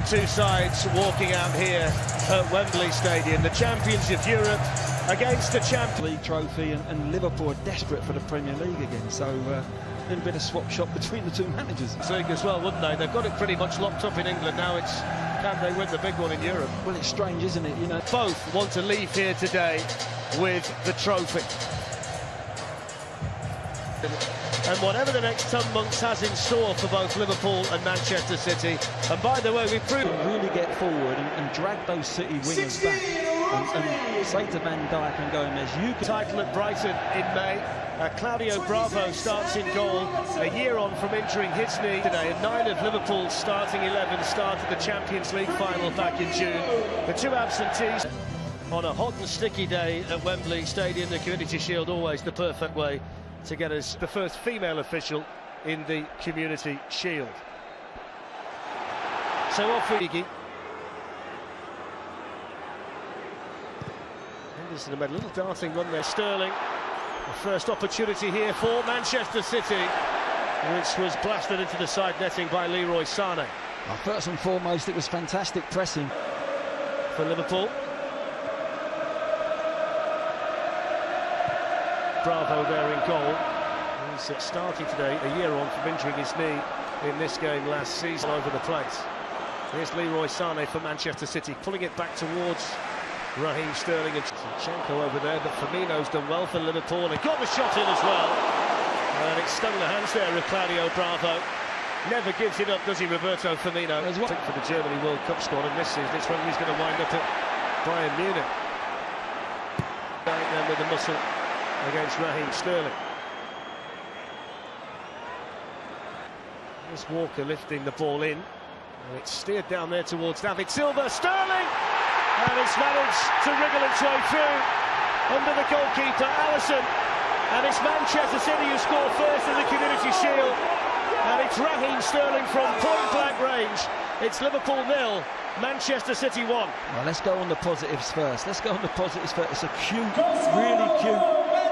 Two sides walking out here at Wembley Stadium, the champions of Europe against the Champions League trophy, and Liverpool are desperate for the Premier League again, so a little bit of swap shop between the two managers. League as well, wouldn't they? They've got it pretty much locked up in England now. It's can they win the big one in Europe? Well, it's strange, isn't it? You know, both want to leave here today with the trophy. And whatever the next 10 months has in store for both Liverpool and Manchester City. And by the way, we've proved really get forward and drag those City wingers back and say to Van Dijk and Gomez, you can... Title at Brighton in May. Claudio Bravo starts in goal, a year on from injuring his knee today. And 9 of Liverpool's starting 11 started the Champions League final back in June. The two absentees on a hot and sticky day at Wembley Stadium. The Community Shield always the perfect way to get us the first female official in the Community Shield. So off with Iggy. Henderson made a little darting run there. Sterling, the first opportunity here for Manchester City, which was blasted into the side netting by Leroy Sané. Well, first and foremost, it was fantastic pressing for Liverpool. Bravo there in goal. He's starting today a year on from injuring his knee in this game last season over the place. Here's Leroy Sané for Manchester City, pulling it back towards Raheem Sterling and Zinchenko over there, but Firmino's done well for Liverpool and got the shot in as well. And it's stung the hands there of Claudio Bravo. Never gives it up, does he, Roberto Firmino? For the Germany World Cup squad, and this season it's when he's going to wind up at Bayern Munich. Then with the muscle against Raheem Sterling. Here's Walker lifting the ball in, and it's steered down there towards David Silva. Sterling! And it's managed to wriggle its way through under the goalkeeper, Alisson. And it's Manchester City who score first in the Community Shield. And it's Raheem Sterling from point-blank range. It's Liverpool 0, Manchester City 1. Well, let's go on the positives first. Let's go on the positives first. It's a cute, really cute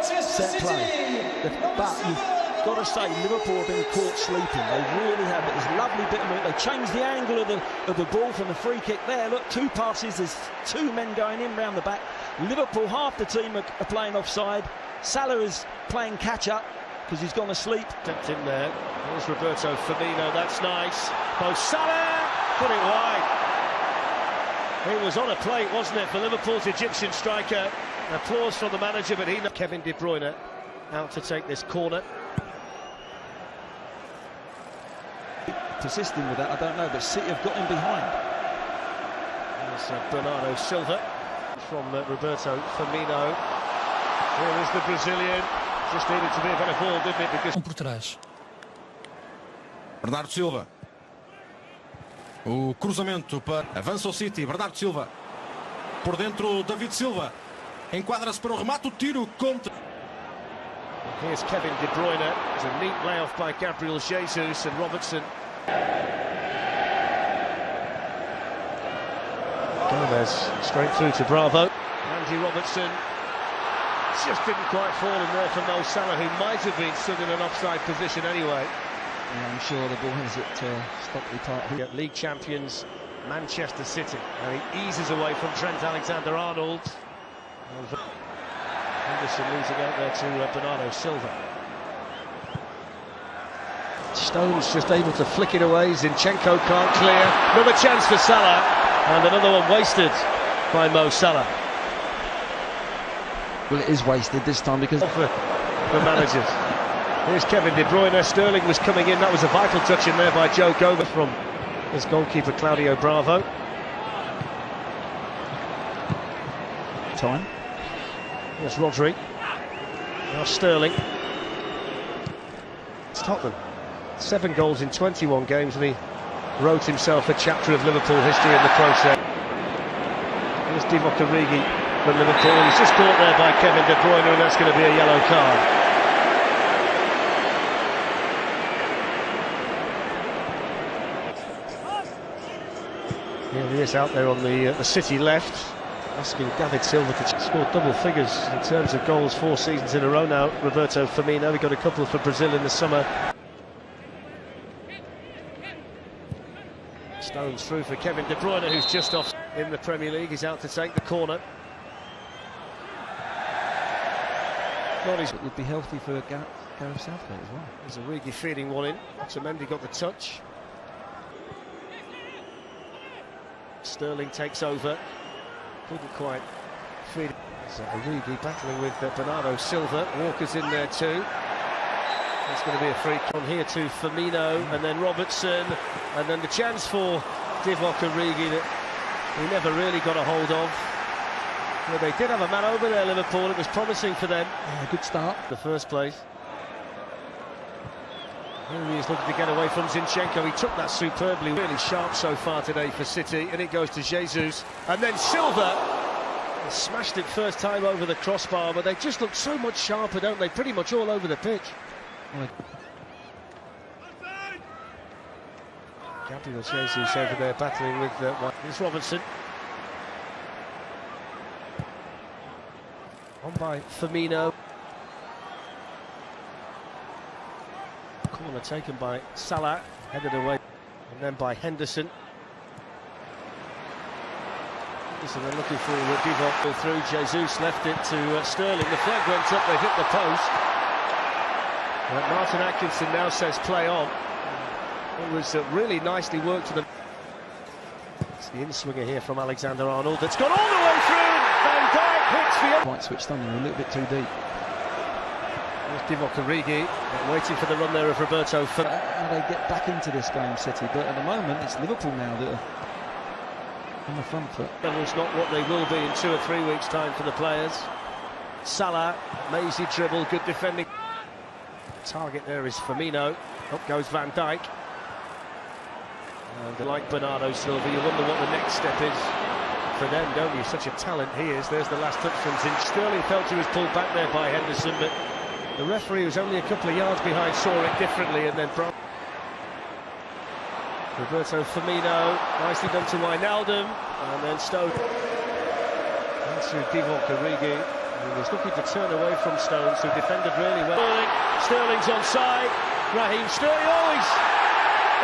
set play. But you've got to say, Liverpool have been caught sleeping. They really have. But there's a lovely bit of it. They changed the angle of the ball from the free kick there. Look, 2 passes. There's 2 men going in round the back. Liverpool, half the team are playing offside. Salah is playing catch-up because he's gone asleep. Tucked in there. There's Roberto Firmino. That's nice. Mo Salah put it wide. It was on a plate, wasn't it, for Liverpool's Egyptian striker. Applause from the manager, but Kevin De Bruyne out to take this corner. Persisting with that, I don't know, but City have got him behind. There's Bernardo Silva from Roberto Firmino. Here is the Brazilian. Just needed to be a better ball, didn't it? Because por trás. Bernardo Silva. O cruzamento para avança o City. Bernardo Silva. Por dentro, David Silva. Enquadra-se para o remate, o tiro contra. Here's Kevin De Bruyne. It's a neat layoff by Gabriel Jesus and Robertson. Gomez straight through to Bravo. Andy Robertson just didn't quite fall in there for Mo Salah, who might have been stood in an offside position anyway. Yeah, I'm sure the ball is at Stockley Park. League champions Manchester City. And he eases away from Trent Alexander-Arnold. Henderson losing out there to Bernardo Silva. Stones just able to flick it away. Zinchenko can't clear. Another chance for Salah, and another one wasted by Mo Salah. Well, it is wasted this time because for managers. Here's Kevin De Bruyne. Sterling was coming in. That was a vital touch in there by Joe Gomez from his goalkeeper Claudio Bravo. Time. There's Rodri. Now Sterling. It's Tottenham. 7 goals in 21 games, and he wrote himself a chapter of Liverpool history in the process. Here's Divock Origi from Liverpool. He's just caught there by Kevin De Bruyne, and that's going to be a yellow card. Here he is out there on the City left, asking David Silva to score double figures in terms of goals 4 seasons in a row now. Roberto Firmino, we got a couple for Brazil in the summer. Stones Comes through for Kevin De Bruyne, who's just off in the Premier League. He's out to take the corner. It would be healthy for Gareth Southgate as well. There's Origi feeding one in. Otamendi got the touch. Sterling takes over. Couldn't quite feed it. There's Origi battling with Bernardo Silva. Walker's in there too. It's going to be a free kick on here to Firmino, and then Robertson, and then the chance for Divock Origi that he never really got a hold of. Well, they did have a man over there, Liverpool. It was promising for them. Yeah, good start. The first place. Here he is looking to get away from Zinchenko. He took that superbly. Really sharp so far today for City, and it goes to Jesus. And then Silva smashed it first time over the crossbar, but they just look so much sharper, don't they? Pretty much all over the pitch. Gabriel Jesus over there battling with it's Robertson. On by Firmino. Corner taken by Salah, headed away, and then by Henderson. Henderson then looking for Divock through. Jesus left it to Sterling. The flag went up, they hit the post. Martin Atkinson now says play on. It was really nicely worked to them. It's the in-swinger here from Alexander-Arnold that's gone all the way through. Van Dijk hits the... Quite switched on, a little bit too deep. There's Divock Origi, waiting for the run there of Roberto. How they get back into this game, City, but at the moment it's Liverpool now that are on the front foot. It's not what they will be in 2 or 3 weeks' time for the players. Salah, mazy dribble, good defending. Target there is Firmino. Up goes Van Dijk. And like Bernardo Silva, you wonder what the next step is for them, don't you? Such a talent he is. There's the last touch from Zin. Sterling felt he was pulled back there by Henderson, but the referee was only a couple of yards behind, saw it differently, and then Roberto Firmino, nicely done to Wijnaldum, and then Stones. And to Divock Origi, who was looking to turn away from Stones, who defended really well. Sterling's onside. Raheem Sterling always.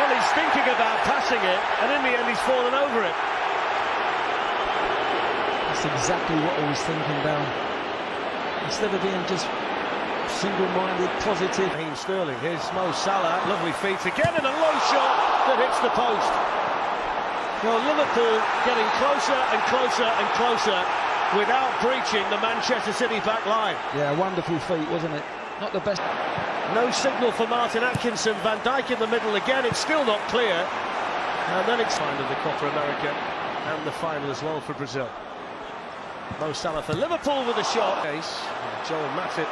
Well, he's thinking about passing it, and in the end he's fallen over it. That's exactly what I was thinking about. Instead of being just single-minded, positive. Raheem Sterling, here's Mo Salah, lovely feet again, and a low shot that hits the post. Well, Liverpool getting closer and closer and closer without breaching the Manchester City back line. Yeah, wonderful feat, wasn't it? Not the best. No signal for Martin Atkinson. Van Dijk in the middle again. It's still not clear. And then it's final of the Copa America and the final as well for Brazil. Mo Salah for Liverpool with a shot. Joel Matip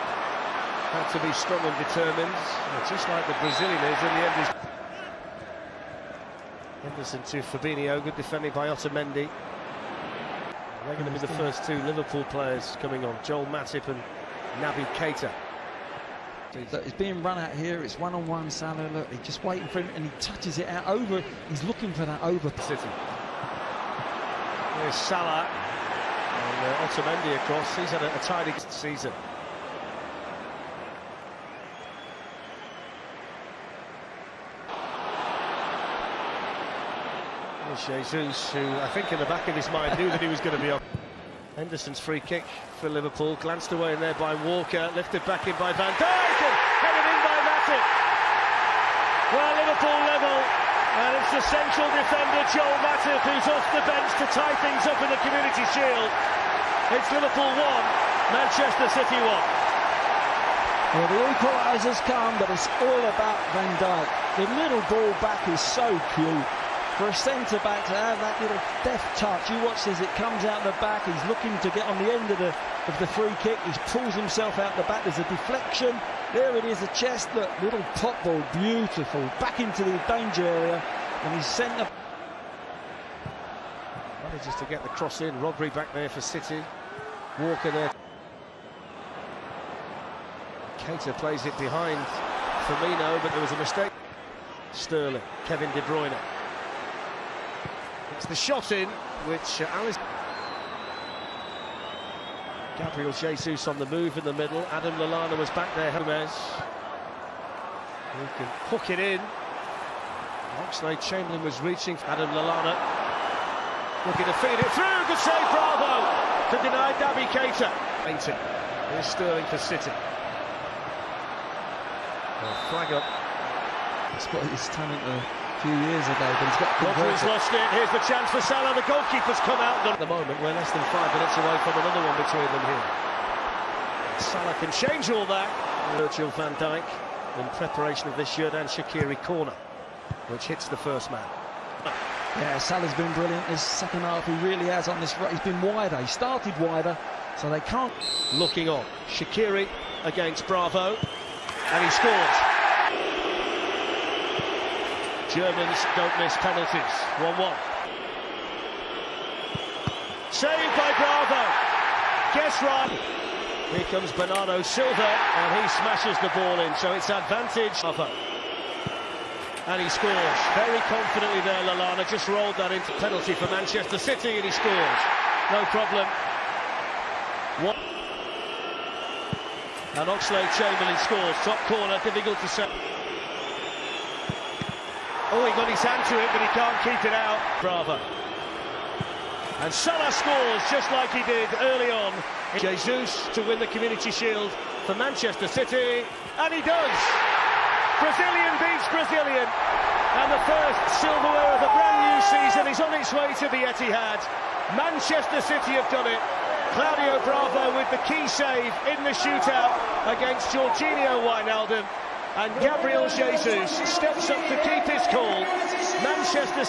had to be strong and determined, just like the Brazilian is. In the end, he's... Henderson to Fabinho. Good defending by Otamendi. They're going to be the first 2 Liverpool players coming on. Joel Matip and Naby Keita. Look, he's being run out here. It's one-on-one. Salah, look, he's just waiting for him, and he touches it out over. He's looking for that over. City. Here's Salah and Otamendi across. He's had a tidy season. Here's Jesus, who I think in the back of his mind knew that he was going to be up. Henderson's free kick for Liverpool, glanced away in there by Walker, lifted back in by Van Dijk, and headed in by Matip. Well, Liverpool level, and it's the central defender Joel Matip who's off the bench to tie things up in the Community Shield. It's Liverpool 1, Manchester City 1. Well, the equaliser's come, but it's all about Van Dijk. The little ball back is so cute. For a centre-back to have that little deft touch, you watch as it comes out the back, he's looking to get on the end of the free kick, he pulls himself out the back, there's a deflection, there it is, a chest, look, little pop ball, beautiful, back into the danger area, and he's sent up. Manages to get the cross in, Rodri back there for City, Walker there. Keita plays it behind Firmino, but there was a mistake. Sterling, Kevin De Bruyne. It's the shot in, which Gabriel Jesus on the move in the middle. Adam Lallana was back there. Gomez, who can hook it in. Oxlade-Chamberlain was reaching for Adam Lallana. Looking to feed it through. Good save, Bravo! To deny Naby Keita. Here's Sterling for City. Flag up. He's got his talent a few years ago, but he's got to convert Rodri's it. lost it. Here's the chance for Salah. The goalkeeper's come out. At the moment, we're less than 5 minutes away from another one between them here. Salah can change all that. Virgil van Dijk in preparation of this Xherdan Shaqiri corner, which hits the first man. Yeah, Salah's been brilliant. His second half, he really has on this. He's been wider. He started wider, so they can't. Looking on. Shaqiri against Bravo, and he scores. Germans don't miss penalties. 1-1. Saved by Bravo. Guess right. Here comes Bernardo Silva, and he smashes the ball in, so it's advantage. And he scores very confidently there. Lallana just rolled that into penalty for Manchester City, and he scores. No problem. And Oxlade-Chamberlain scores. Top corner, difficult to say. Oh, he got his hand to it, but he can't keep it out. Bravo. And Salah scores just like he did early on. Jesus to win the Community Shield for Manchester City, and he does. Brazilian beats Brazilian, and the first silverware of the brand new season is on its way to the Etihad. Manchester City have done it. Claudio Bravo with the key save in the shootout against Jorginho Wijnaldum, and Gabriel Jesus steps up to keep his call. Manchester